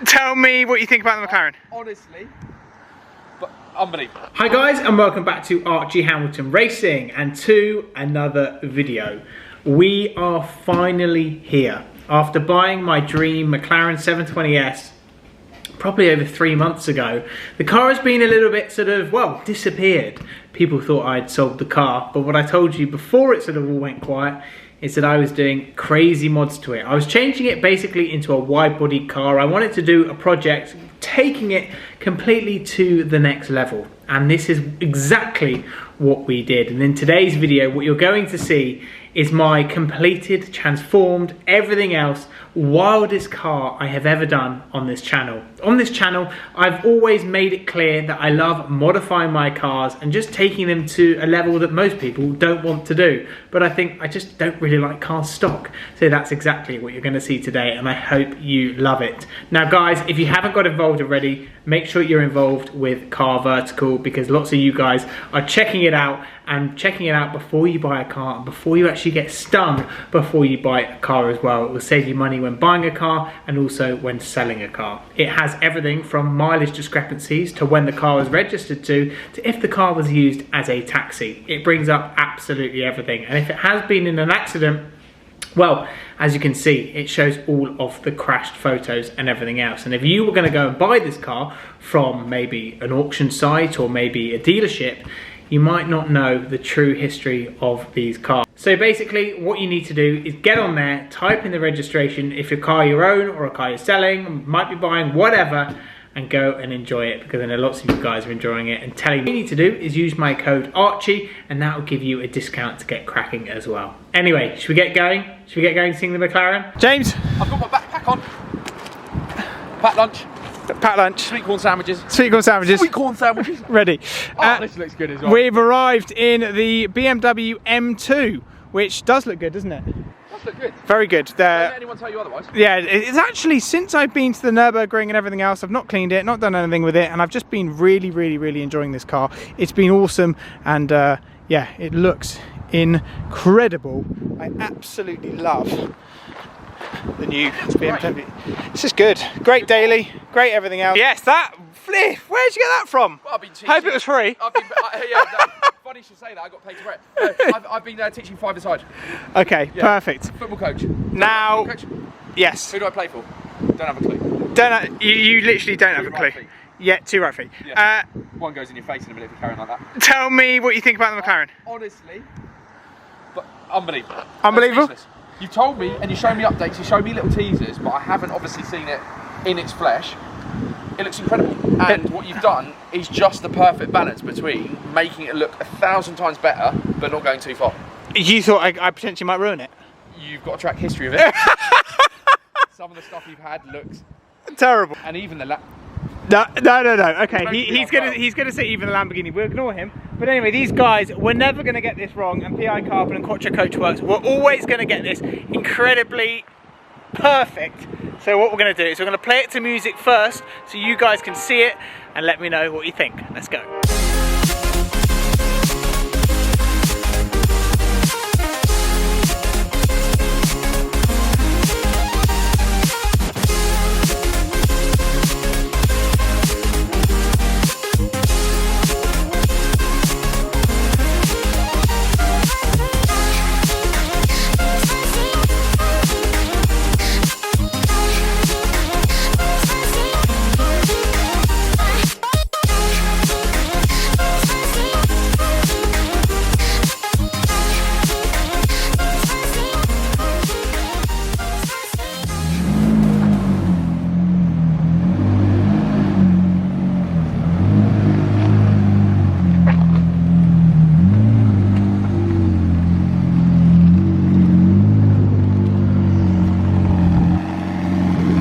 Tell me what you think about the McLaren. Honestly, but unbelievable. Hi guys, and welcome back to Archie Hamilton Racing and to another video. We are finally here. After buying my dream Mclaren 720S probably over 3 months ago, the car has been a little bit sort of, well, disappeared. People thought I'd sold the car, but what I told you before it sort of all went quiet is that I was doing crazy mods to it. I was changing it basically into a wide-bodied car. I wanted to do a project taking it completely to the next level. And this is exactly what we did. And in today's video, what you're going to see is my completed, transformed, everything else, wildest car I have ever done on this channel. On this channel, I've always made it clear that I love modifying my cars and just taking them to a level that most people don't want to do. But I think I just don't really like cars stock. So that's exactly what you're gonna see today, and I hope you love it. Now guys, if you haven't got involved already, make sure you're involved with Car Vertical, because lots of you guys are checking it out, and checking it out before you buy a car and before you actually get stung before you buy a car as well. It will save you money when buying a car and also when selling a car. It has everything from mileage discrepancies to when the car was registered to if the car was used as a taxi. It brings up absolutely everything, and if it has been in an accident, well, as you can see, it shows all of the crashed photos and everything else. And if you were going to go and buy this car from maybe an auction site or maybe a dealership, you might not know the true history of these cars. So basically what you need to do is get on there, type in the registration, if your car you own or a car you're selling, might be buying, whatever, and go and enjoy it, because I know lots of you guys are enjoying it. And telling you what you need to do is use my code Archie, and that will give you a discount to get cracking as well. Anyway, should we get going? Should we get going seeing the McLaren? James? I've got my backpack on. Packed lunch. Packed lunch. Sweet corn sandwiches. Sweet corn sandwiches. Sweet corn sandwiches. Ready. Oh, this looks good as well. We've arrived in the BMW M2, which does look good, doesn't it? Does look good. Very good. Don't let anyone tell you otherwise. Yeah, it's actually, since I've been to the Nürburgring and everything else, I've not cleaned it, not done anything with it, and I've just been really enjoying this car. It's been awesome, and yeah, it looks incredible. I absolutely love the new BMW. This is good. Great daily, great everything else. Yes, that flip. Where'd you get that from? Well, I've been teaching. Hope it was free. Funny you should say that. I got paid to wear it. I've been teaching 5-a-side. Okay, yeah. Perfect. Football coach. Now, coach? Yes. Who do I play for? Don't have a clue. You literally don't have a clue. Yeah, 2 right feet. Yeah. One goes in your face in a minute if you're carrying like that. Tell me what you think about the McLaren. Honestly, but unbelievable. Unbelievable? You've told me and you showed me updates, you showed me little teasers, but I haven't obviously seen it in its flesh. It looks incredible. And what you've done is just the perfect balance between making it look 1,000 times better, but not going too far. You thought I potentially might ruin it? You've got a track history of it. Some of the stuff you've had looks terrible. And even the No. Okay, he's gonna say even the Lamborghini. We'll ignore him. But anyway, these guys were never gonna get this wrong, and PI Carbon and Quattro Coachworks were always gonna get this incredibly perfect. So what we're gonna do is we're gonna play it to music first, so you guys can see it and let me know what you think. Let's go.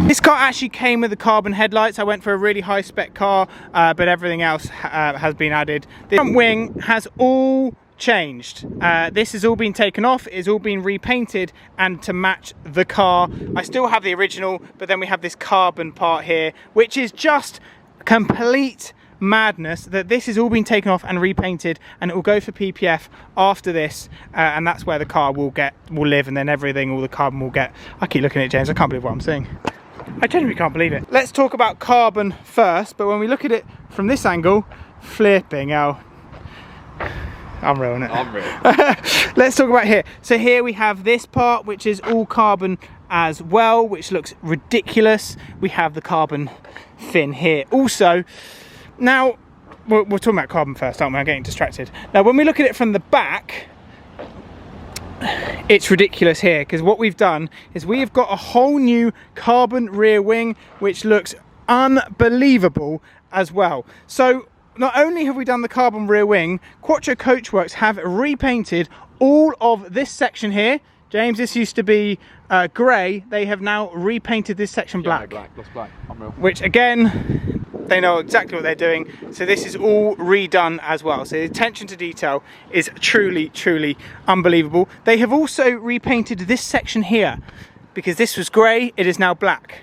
This car actually came with the carbon headlights. I went for a really high spec car, but everything else has been added. The front wing has all changed. This has all been taken off, it's all been repainted and to match the car. I still have the original, but then we have this carbon part here, which is just complete madness that this has all been taken off and repainted, and it will go for PPF after this, and that's where the car will live, and then everything, all the carbon will get. I keep looking at it, James, I can't believe what I'm seeing. I genuinely can't believe it. Let's talk about carbon first, but when we look at it from this angle, flipping hell. Unreal, isn't it? Unreal. Let's talk about here. So here we have this part, which is all carbon as well, which looks ridiculous. We have the carbon fin here also. Now, we're talking about carbon first, aren't we? I'm getting distracted. Now, when we look at it from the back, it's ridiculous here, because what we've done is we have got a whole new carbon rear wing, which looks unbelievable as well. So not only have we done the carbon rear wing, Quattro Coachworks have repainted all of this section here. James, this used to be grey. They have now repainted this section black. Yeah, gloss black. Unreal. Which again, they know exactly what they're doing. So this is all redone as well. So the attention to detail is truly, truly unbelievable. They have also repainted this section here, because this was grey, it is now black.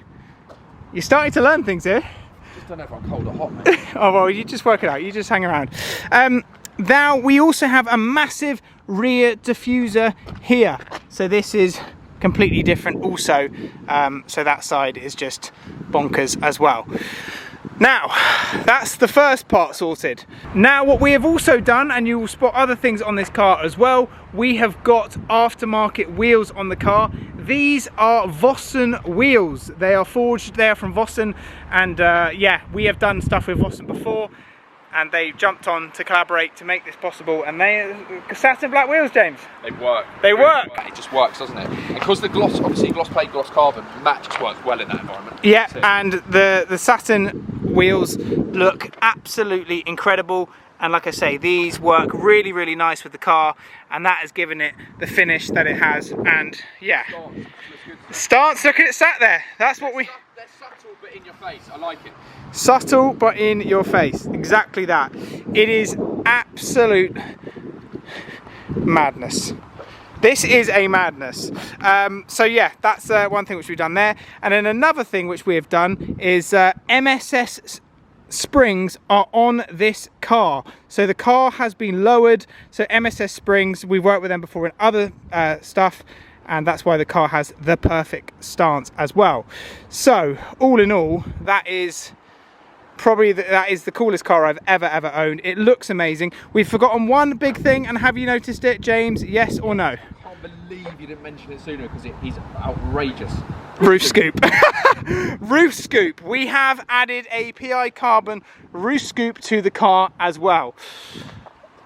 You're starting to learn things here. I don't know if I'm cold or hot, mate. Oh, well, you just work it out. You just hang around. Now, we also have a massive rear diffuser here. So this is completely different also. So that side is just bonkers as well. Now, that's the first part sorted. Now, what we have also done, and you will spot other things on this car as well, we have got aftermarket wheels on the car. These are Vossen wheels. They are forged, they are from Vossen, and yeah, we have done stuff with Vossen before, and they jumped on to collaborate to make this possible, and they are satin black wheels, James. They work. They work. It just works, doesn't it? Because the gloss, obviously gloss plate, gloss carbon, matches works well in that environment. Yeah, and the satin wheels look absolutely incredible. And like I say, these work really, really nice with the car, and that has given it the finish that it has. And yeah, stance, look at it sat there. That's what we... They're subtle but in your face, I like it. Subtle but in your face, exactly that. It is absolute madness. This is a madness. So yeah, that's one thing which we've done there. And then another thing which we have done is MSS springs are on this car. So the car has been lowered. So MSS springs, we've worked with them before in other stuff, and that's why the car has the perfect stance as well. So all in all, that is probably that is the coolest car I've ever owned. It looks amazing. We've forgotten one big thing, and have you noticed it, James? Yes or no? I can't believe you didn't mention it sooner, because it is outrageous. Roof scoop. Roof scoop. We have added a PI carbon roof scoop to the car as well,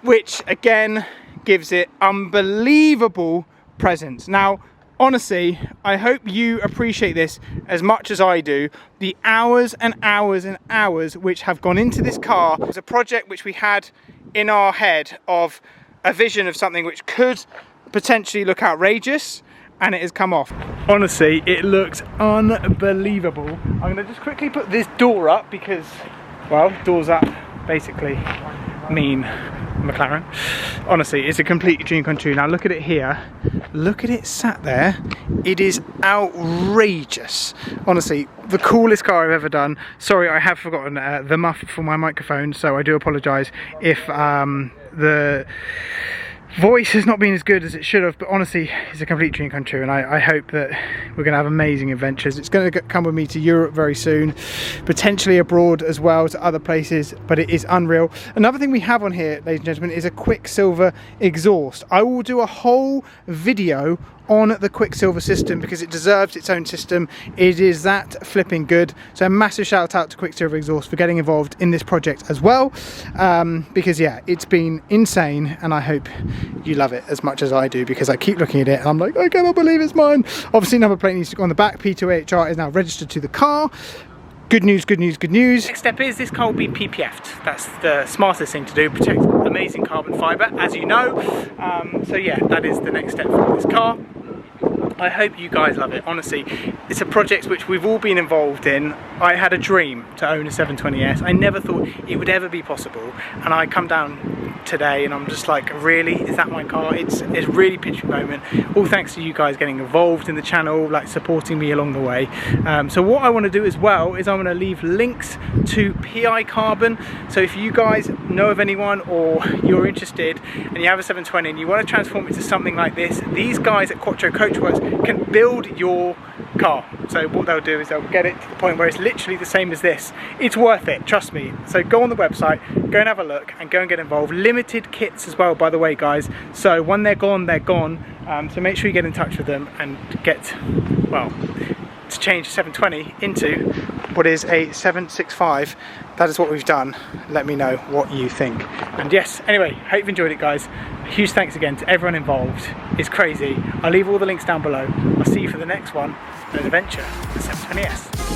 which again gives it unbelievable presence. Now, honestly, I hope you appreciate this as much as I do. The hours and hours and hours which have gone into this car. It was a project which we had in our head of a vision of something which could potentially look outrageous, and it has come off. Honestly, it looks unbelievable. I'm gonna just quickly put this door up because, well, doors up basically mean McLaren. Honestly, it's a complete dream come true. Now look at it here. Look at it sat there. It is outrageous. Honestly, the coolest car I've ever done. Sorry, I have forgotten the muff for my microphone, so I do apologise if the voice has not been as good as it should have, but honestly, it's a complete dream come true, and I hope that we're going to have amazing adventures. It's going to come with me to Europe very soon, potentially abroad as well, to other places, but it is unreal. Another thing we have on here, ladies and gentlemen, is a Quicksilver exhaust. I will do a whole video on the Quicksilver system because it deserves its own system. It is that flipping good. So a massive shout out to Quicksilver Exhaust for getting involved in this project as well, because yeah, it's been insane, and I hope you love it as much as I do, because I keep looking at it and I'm like, I cannot believe it's mine. Obviously, number plate needs to go on the back. P2HR is now registered to the car. Good news, good news, good news. Next step is this car will be PPF'd. That's the smartest thing to do, protect amazing carbon fibre, as you know. So yeah, that is the next step for this car. I hope you guys love it. Honestly, it's a project which we've all been involved in. I had a dream to own a 720S. I never thought it would ever be possible, and I come down today and I'm just like, really, is that my car? It's a really pinch moment. All thanks to you guys getting involved in the channel, like supporting me along the way. So what I want to do as well is I want to leave links to PI Carbon. So if you guys know of anyone, or you're interested and you have a 720 and you want to transform it to something like this, these guys at Quattro Coachworks can build your car. So what they'll do is they'll get it to the point where it's literally the same as this. It's worth it, trust me. So go on the website, go and have a look and go and get involved. Limited kits as well, by the way, guys. So when they're gone, they're gone. So make sure you get in touch with them and get, well, to change 720 into what is a 765. That is what we've done. Let me know what you think. And yes, anyway, hope you've enjoyed it, guys. A huge thanks again to everyone involved. It's crazy. I'll leave all the links down below. I'll see you for the next one, an adventure, the 720S.